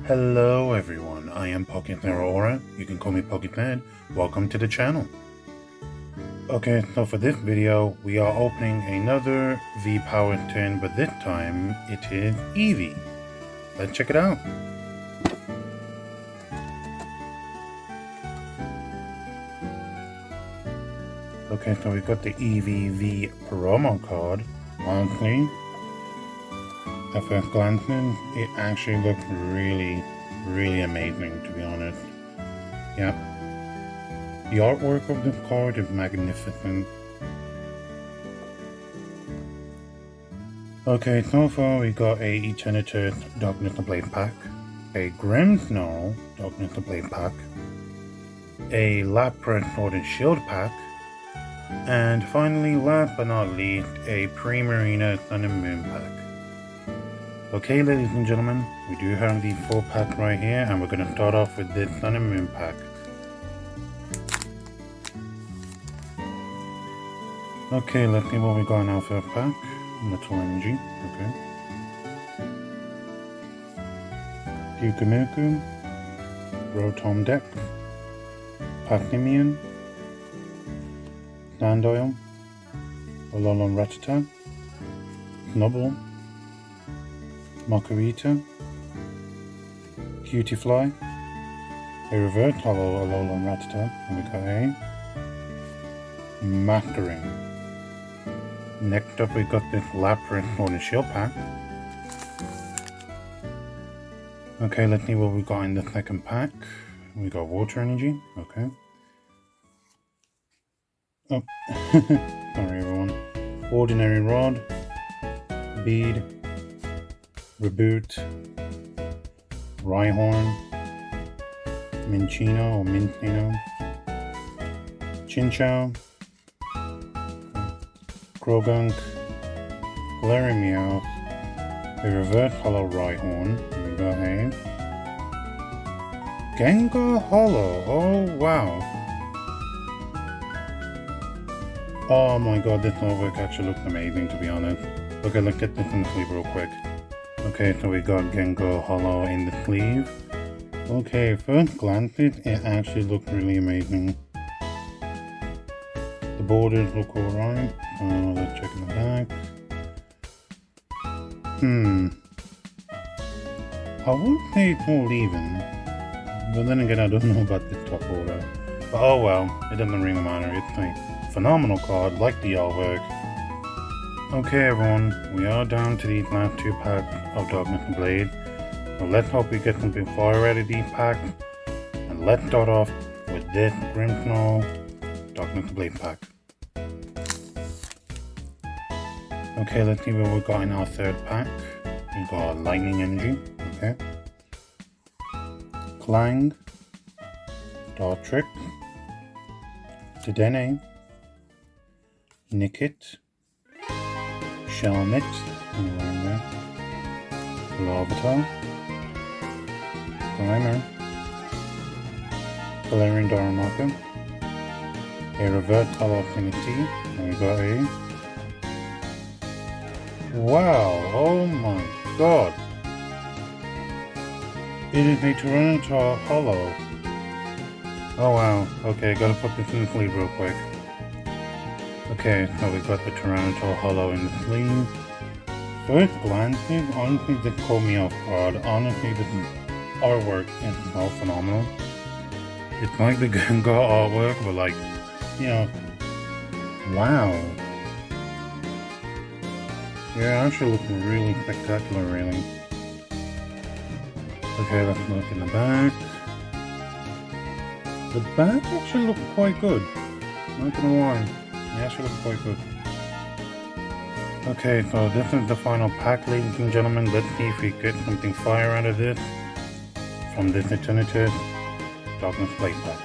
Hello everyone, I am PokéZeraora. You can call me PokéPad. Welcome to the channel. Okay, so for this video, we are opening another V Power 10, but this time it is EEVEE. Let's check it out. Okay, so we got the EEVEE promo card. Honestly, at first glance, it actually looks really amazing, to be honest. Yeah. The artwork of this card is magnificent. Okay, so far we got a Eternatus Darkness Ablaze pack, a Grimmsnarl Darkness Ablaze pack, a Lapras Sword and Shield pack, and finally, last but not least, a Primarina Sun and Moon pack. Okay, ladies and gentlemen, we do have the full pack right here, and we're going to start off with this Sun and Moon pack. Okay, let's see what we got in our first pack. Metal Energy, okay. Pyukumuku, Rotom Deck, Passimian, Sandile, Alolan Rattata, Snubbull, Makuhita, Cutiefly, a reverse hollow Alolan Rattata, and we got a Masquerain. Next up we got this Lapras Sword and Shield pack. Okay, let's see what we got in the second pack. We got Water Energy, okay. Oh, sorry everyone. Ordinary Rod, Bead, Reboot, Rhyhorn, Minccino or Minccino, Chinchou, Croagunk, Galarian Meowth, a reverse hollow Rhyhorn, we got a Gengar Hollow, oh wow. Oh my god, this artwork actually looks amazing, to be honest. Okay, let's get this in the sleeve real quick. Okay, so we got Gengar Hollow in the sleeve. Okay, first glance, it actually looks really amazing. The borders look alright. Let's check in the back. I would say it's all even, but then again I don't know about the top order. But oh well, it doesn't really matter. It's a phenomenal card, like the artwork. Okay everyone, we are down to these last two packs of Darkness Ablaze. So let's hope we get something fire out of these packs. And let's start off with this Grimmsnarl Darkness Ablaze pack. Okay, let's see what we got in our third pack. We got Lightning Energy, okay. Clang, Dartrix, Dedenne, Nickit, Shelmet, Larvitar, Grimer, Galarian Darumaka, a reverse hollow Affinity, and we got a wow, oh my god. It is a Tyranitar Hollow. Oh wow, okay, gotta put this in the sleeve real quick. Okay, so we got the Tyranitar Hollow in the sleeve. First glance, honestly this caught me off guard. Honestly, this artwork is so phenomenal. It's like the Gengar artwork, but like, you know, wow. Yeah, it actually looks really spectacular, really. Okay, let's look in the back. The back actually looks quite good. Not gonna lie, it actually looks quite good. Okay, so this is the final pack, ladies and gentlemen. Let's see if we get something fire out of this from this Eternatus Darkness Ablaze pack.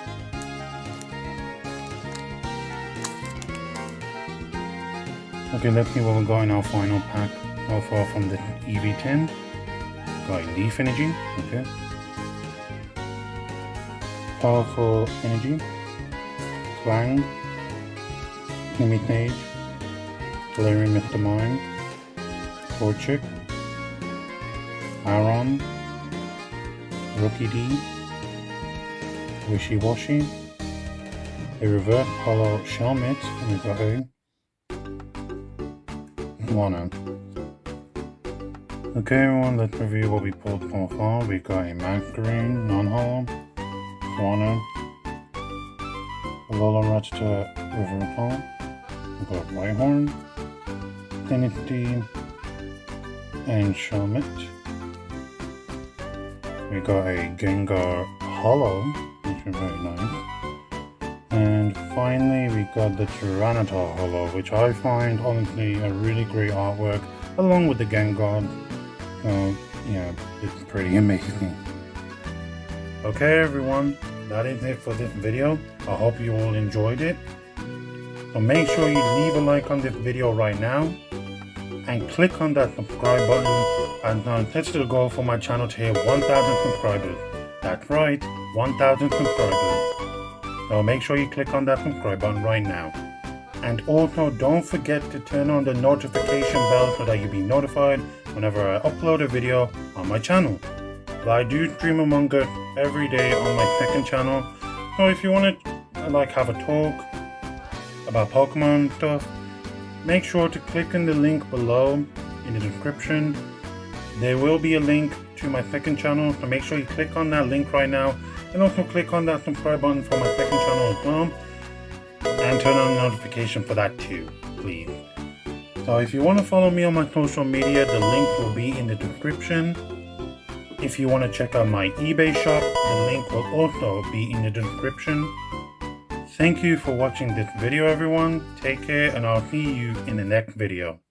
Okay, let's see what we got in our final pack so far from the EEVEE 10. Got a Leaf Energy, okay. Powerful Energy, Clang, Imitage, Galarian Mr. Mime, Torchic, Aron, Rookie D, Wishy Washy, a reverse hollow Shelmet, and we got a Juana. Okay everyone, let's review what we pulled so far. We got a Masquerade, non-hollow, Juana, a Lola Ratchet reverse hollow, we got Rhyhorn, Dynasty, and Shelmet. We got a Gengar Hollow, which is very nice. And finally we got the Tyranitar Hollow, which I find honestly a really great artwork along with the Gengar. So yeah, it's pretty amazing. Okay everyone, that is it for this video. I hope you all enjoyed it. So make sure you leave a like on this video right now and click on that subscribe button and touch the goal for my channel to hit 1,000 subscribers. That's right, 1,000 subscribers. So make sure you click on that subscribe button right now. And also don't forget to turn on the notification bell so that you'll be notified whenever I upload a video on my channel. But I do stream Among Us every day on my second channel. So if you want to like have a talk about Pokemon stuff, make sure to click on the link below in the description. There will be a link to my second channel, so make sure you click on that link right now, and also click on that subscribe button for my second channel as well, and turn on the notification for that too, please. So if you want to follow me on my social media, the link will be in the description. If you want to check out my eBay shop, the link will also be in the description. Thank you for watching this video everyone, take care and I'll see you in the next video.